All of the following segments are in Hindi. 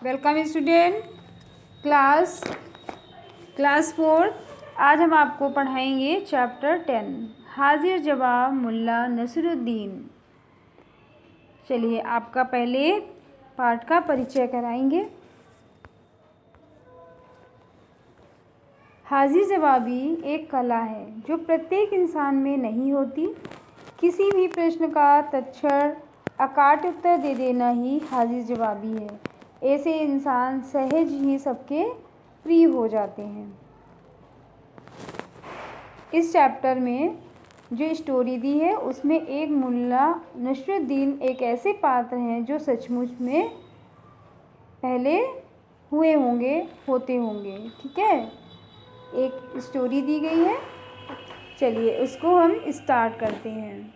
Welcome student class 4। आज हम आपको पढ़ाएंगे चैप्टर 10 हाजिर जवाब मुल्ला नसरुद्दीन। चलिए आपका पहले पाठ का परिचय कराएंगे। हाजिर जवाबी एक कला है जो प्रत्येक इंसान में नहीं होती। किसी भी प्रश्न का तत्क्षण अकाट उत्तर दे देना ही हाजिर जवाबी है। ऐसे इंसान सहज ही सबके प्रिय हो जाते हैं। इस चैप्टर में जो स्टोरी दी है उसमें एक मुल्ला नसरुद्दीन एक ऐसे पात्र हैं जो सचमुच में पहले होते होंगे। ठीक है, एक स्टोरी दी गई है। चलिए उसको हम स्टार्ट करते हैं।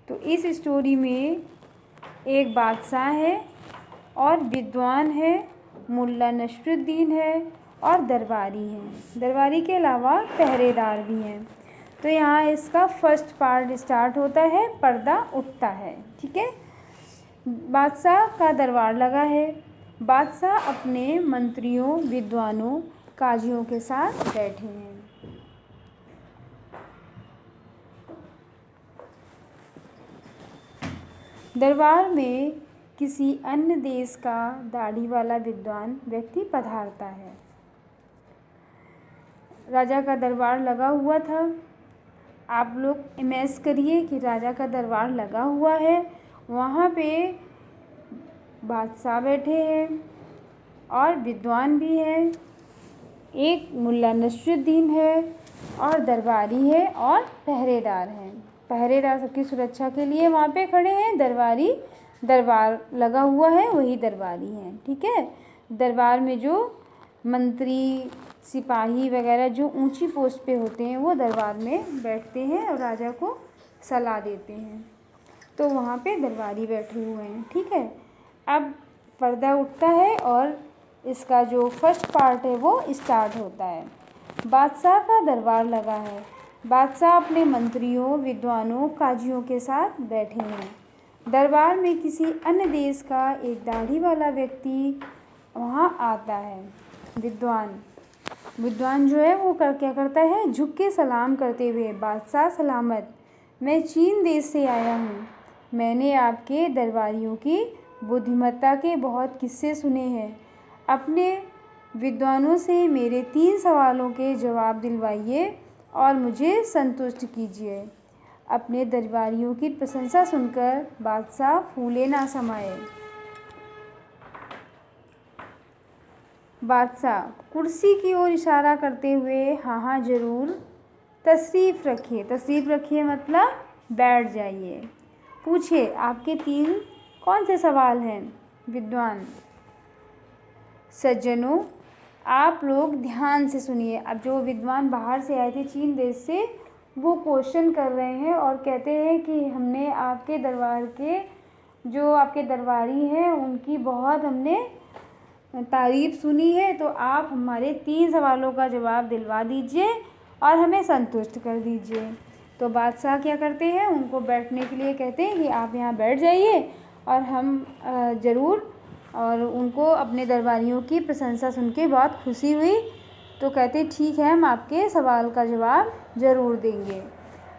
तो इस स्टोरी में एक बादशाह है और विद्वान है, मुल्ला नसरुद्दीन है और दरबारी हैं। दरबारी के अलावा पहरेदार भी हैं। तो यहाँ इसका फर्स्ट पार्ट स्टार्ट होता है, पर्दा उठता है। ठीक है, बादशाह का दरबार लगा है। बादशाह अपने मंत्रियों, विद्वानों, काजियों के साथ बैठे हैं। दरबार में किसी अन्य देश का दाढ़ी वाला विद्वान व्यक्ति पधारता है। राजा का दरबार लगा हुआ था। आप लोग इमेजिन करिए कि राजा का दरबार लगा हुआ है, वहाँ पे बादशाह बैठे हैं और विद्वान भी हैं। एक मुल्ला नसरुद्दीन है और दरबारी है और पहरेदार हैं। पहरेदार सबकी सुरक्षा के लिए वहाँ पे खड़े हैं। दरबारी, दरबार लगा हुआ है, वही दरबारी हैं। ठीक है, दरबार में जो मंत्री, सिपाही वगैरह जो ऊंची पोस्ट पे होते हैं वो दरबार में बैठते हैं और राजा को सलाह देते हैं। तो वहाँ पे दरबारी बैठे हुए हैं। ठीक है, अब पर्दा उठता है और इसका जो फर्स्ट पार्ट है वो स्टार्ट होता है। बादशाह का दरबार लगा है। बादशाह अपने मंत्रियों, विद्वानों, काजियों के साथ बैठे हैं। दरबार में किसी अन्य देश का एक दाढ़ी वाला व्यक्ति वहाँ आता है। विद्वान जो है वो क्या करता है, झुक के सलाम करते हुए, बादशाह सलामत, मैं चीन देश से आया हूँ। मैंने आपके दरबारियों की बुद्धिमत्ता के बहुत किस्से सुने हैं। अपने विद्वानों से मेरे 3 सवालों के जवाब दिलवाइए और मुझे संतुष्ट कीजिए। अपने दरबारियों की प्रशंसा सुनकर बादशाह फूले ना समाये। बादशाह कुर्सी की ओर इशारा करते हुए, हाँ हाँ ज़रूर, तशरीफ़ रखिए मतलब बैठ जाइए। पूछिए आपके 3 कौन से सवाल हैं। विद्वान, सज्जनों आप लोग ध्यान से सुनिए। अब जो विद्वान बाहर से आए थे चीन देश से, वो क्वेश्चन कर रहे हैं और कहते हैं कि हमने आपके दरबार के जो आपके दरबारी हैं उनकी बहुत हमने तारीफ़ सुनी है, तो आप हमारे 3 सवालों का जवाब दिलवा दीजिए और हमें संतुष्ट कर दीजिए। तो बादशाह क्या करते हैं, उनको बैठने के लिए कहते हैं कि आप यहाँ बैठ जाइए और हम ज़रूर, और उनको अपने दरबारियों की प्रशंसा सुन के बहुत खुशी हुई। तो कहते ठीक है, हम आपके सवाल का जवाब ज़रूर देंगे।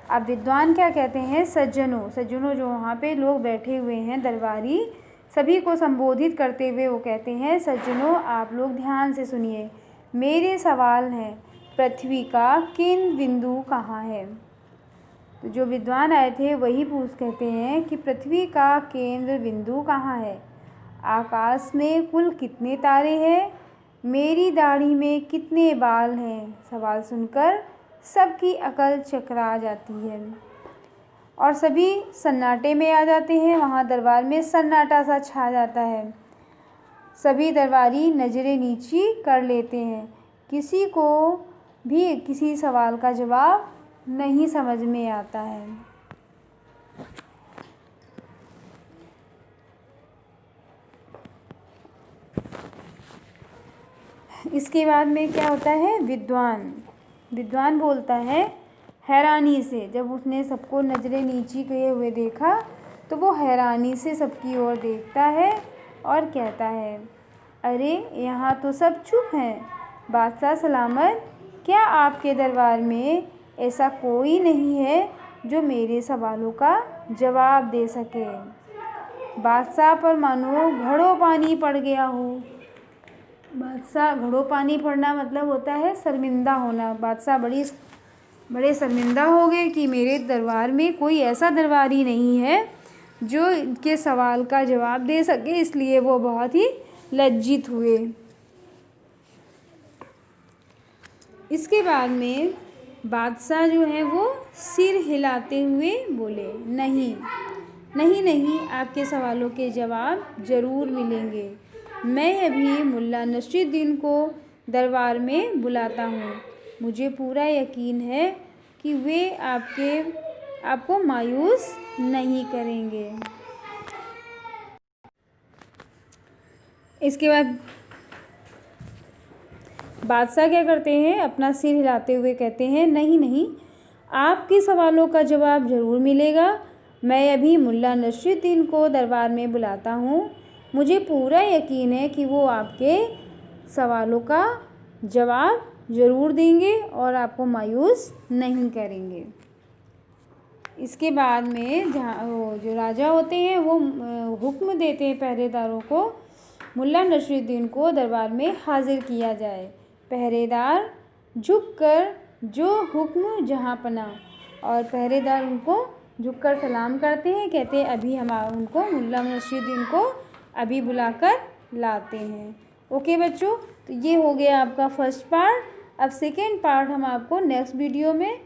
अब विद्वान क्या कहते हैं, सज्जनों जो वहाँ पे लोग बैठे हुए हैं दरबारी, सभी को संबोधित करते हुए वो कहते हैं, सज्जनों आप लोग ध्यान से सुनिए। मेरे सवाल हैं, पृथ्वी का केंद्र बिंदु कहाँ है। तो जो विद्वान आए थे वही कहते हैं कि पृथ्वी का केंद्र बिंदु कहाँ है। आकाश में कुल कितने तारे हैं। मेरी दाढ़ी में कितने बाल हैं। सवाल सुनकर सबकी अकल चकरा जाती है और सभी सन्नाटे में आ जाते हैं। वहाँ दरबार में सन्नाटा सा छा जाता है। सभी दरबारी नज़रें नीची कर लेते हैं। किसी को भी किसी सवाल का जवाब नहीं समझ में आता है। इसके बाद में क्या होता है, विद्वान बोलता है हैरानी से। जब उसने सबको नज़रें नीची किए हुए देखा तो वो हैरानी से सबकी ओर देखता है और कहता है, अरे यहाँ तो सब चुप हैं। बादशाह सलामत, क्या आपके दरबार में ऐसा कोई नहीं है जो मेरे सवालों का जवाब दे सके? बादशाह पर मानो घड़ों पानी पड़ गया हो। बादशाह, घड़ों पानी पड़ना मतलब होता है शर्मिंदा होना। बादशाह बड़े शर्मिंदा हो गए कि मेरे दरबार में कोई ऐसा दरबारी नहीं है जो इनके सवाल का जवाब दे सके, इसलिए वो बहुत ही लज्जित हुए। इसके बाद में बादशाह जो है वो सिर हिलाते हुए बोले, नहीं नहीं नहीं, आपके सवालों के जवाब ज़रूर मिलेंगे। मैं अभी मुल्ला नसरुद्दीन को दरबार में बुलाता हूँ। मुझे पूरा यकीन है कि वे आपको मायूस नहीं करेंगे। इसके बाद बादशाह क्या करते हैं, अपना सिर हिलाते हुए कहते हैं, नहीं नहीं, आपके सवालों का जवाब ज़रूर मिलेगा। मैं अभी मुल्ला नसरुद्दीन को दरबार में बुलाता हूँ। मुझे पूरा यकीन है कि वो आपके सवालों का जवाब ज़रूर देंगे और आपको मायूस नहीं करेंगे। इसके बाद में जो राजा होते हैं वो हुक्म देते हैं पहरेदारों को, मुल्ला नसरुद्दीन को दरबार में हाजिर किया जाए। पहरेदार झुककर जो हुक्म जहाँ पना, और पहरेदार उनको झुककर सलाम करते हैं, कहते हैं अभी हम उनको मुल्ला नसरुद्दीन को अभी बुलाकर लाते हैं। ओके बच्चों, तो ये हो गया आपका फर्स्ट पार्ट। अब सेकेंड पार्ट हम आपको नेक्स्ट वीडियो में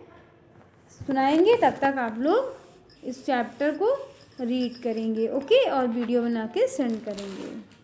सुनाएंगे। तब तक आप लोग इस चैप्टर को रीड करेंगे, ओके, और वीडियो बना के सेंड करेंगे।